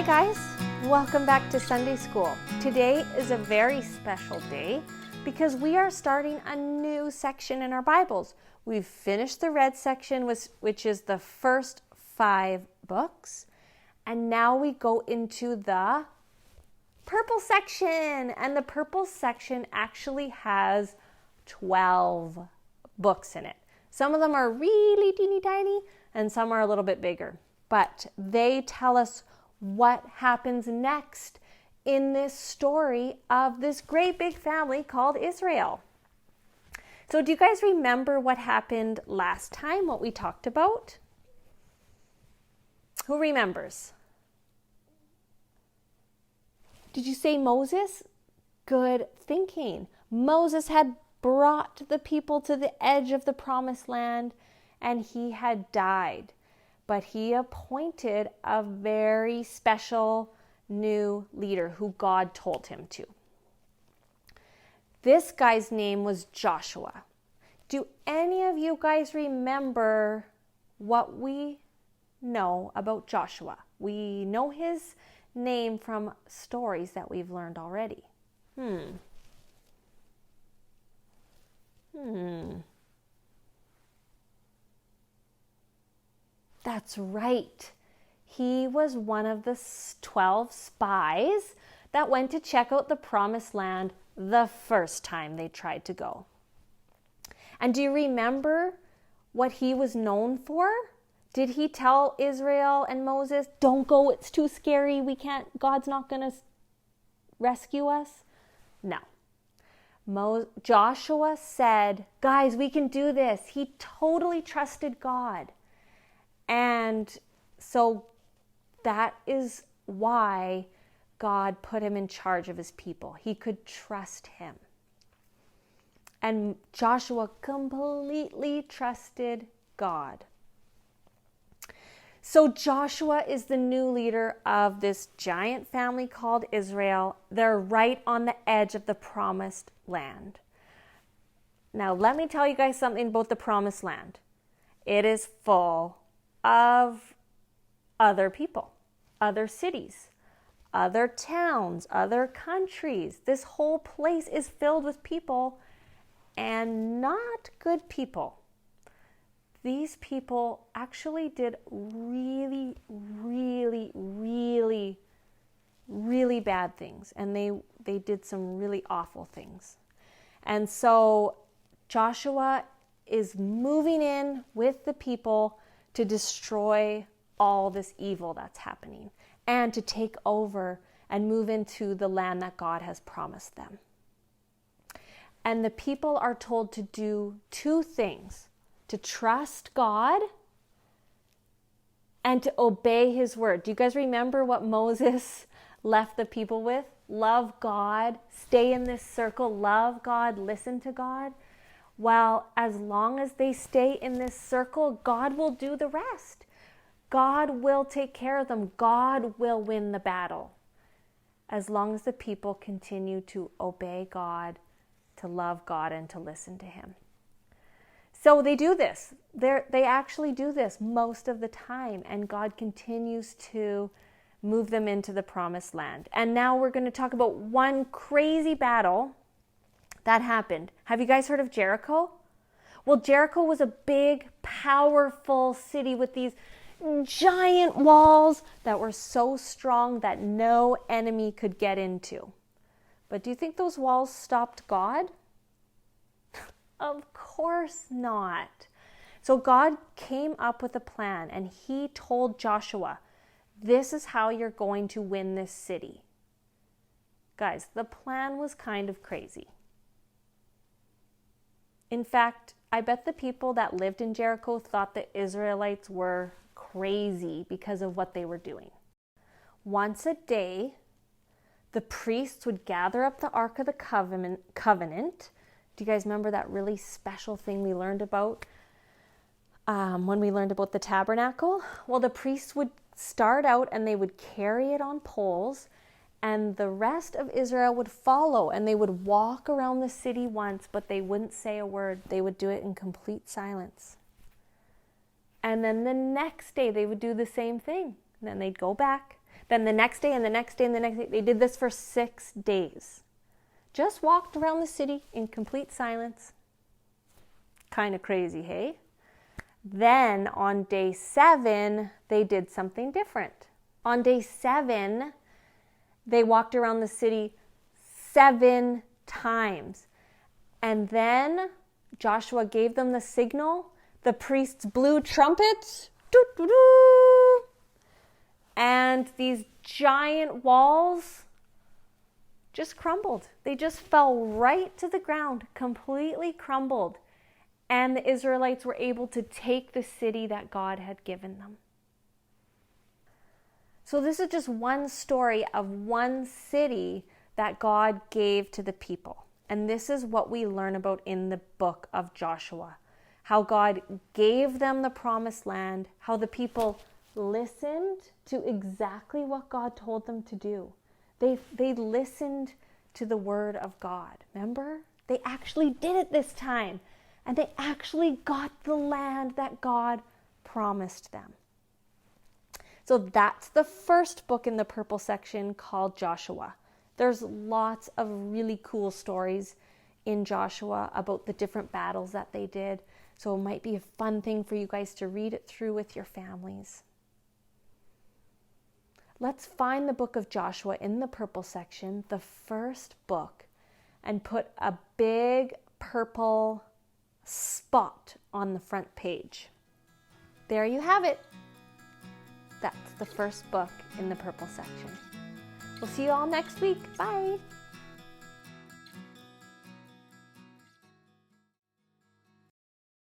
Hi guys, welcome back to Sunday School. Today is a very special day because we are starting a new section in our Bibles. We've finished the red section, which is the first 5 books, and now we go into the purple section, and the purple section actually has 12 books in it. Some of them are really teeny tiny and some are a little bit bigger, but they tell us what happens next in this story of this great big family called Israel. So do you guys remember what happened last time, what we talked about? Who remembers? Did you say Moses? Good thinking. Moses had brought the people to the edge of the promised land and he had died. But he appointed a very special new leader who God told him to. This guy's name was Joshua. Do any of you guys remember what we know about Joshua? We know his name from stories that we've learned already. That's right. He was one of the 12 spies that went to check out the promised land the first time they tried to go. And do you remember what he was known for? Did he tell Israel and Moses, don't go, it's too scary, God's not going to rescue us? No. Joshua said, guys, we can do this. He totally trusted God. And so that is why God put him in charge of his people. He could trust him. And Joshua completely trusted God. So Joshua is the new leader of this giant family called Israel. They're right on the edge of the promised land. Now, let me tell you guys something about the promised land. It is full of other people, other cities, other towns, other countries. This whole place is filled with people and not good people. These people actually did really, really, really, really bad things. And they did some really awful things. And so Joshua is moving in with the people to destroy all this evil that's happening and to take over and move into the land that God has promised them. And the people are told to do 2 things: to trust God and to obey his word. Do you guys remember what Moses left the people with? Love God, stay in this circle, love God, listen to God. Well, as long as they stay in this circle, God will do the rest. God will take care of them. God will win the battle. As long as the people continue to obey God, to love God, and to listen to him. So they do this. They actually do this most of the time, and God continues to move them into the promised land. And now we're going to talk about one crazy battle that happened. Have you guys heard of Jericho? Well, Jericho was a big, powerful city with these giant walls that were so strong that no enemy could get into. But do you think those walls stopped God? Of course not. So God came up with a plan and he told Joshua, this is how you're going to win this city. Guys, the plan was kind of crazy. In fact, I bet the people that lived in Jericho thought the Israelites were crazy because of what they were doing. Once a day, the priests would gather up the Ark of the Covenant. Do you guys remember that really special thing we learned about when we learned about the tabernacle? Well, the priests would start out and they would carry it on poles, and the rest of Israel would follow, and they would walk around the city once, but they wouldn't say a word. They would do it in complete silence. And then the next day they would do the same thing. And then they'd go back. Then the next day and the next day and the next day. They did this for 6 days. Just walked around the city in complete silence. Kind of crazy, hey? Then on day 7, they did something different. On day 7, they walked around the city 7 times. And then Joshua gave them the signal. The priests blew trumpets. Doo-doo-doo. And these giant walls just crumbled. They just fell right to the ground, completely crumbled. And the Israelites were able to take the city that God had given them. So this is just one story of one city that God gave to the people. And this is what we learn about in the book of Joshua. How God gave them the promised land, how the people listened to exactly what God told them to do. They listened to the word of God. Remember? They actually did it this time. And they actually got the land that God promised them. So that's the first book in the purple section called Joshua. There's lots of really cool stories in Joshua about the different battles that they did. So it might be a fun thing for you guys to read it through with your families. Let's find the book of Joshua in the purple section, the first book, and put a big purple spot on the front page. There you have it. That's the first book in the purple section. We'll see you all next week. Bye.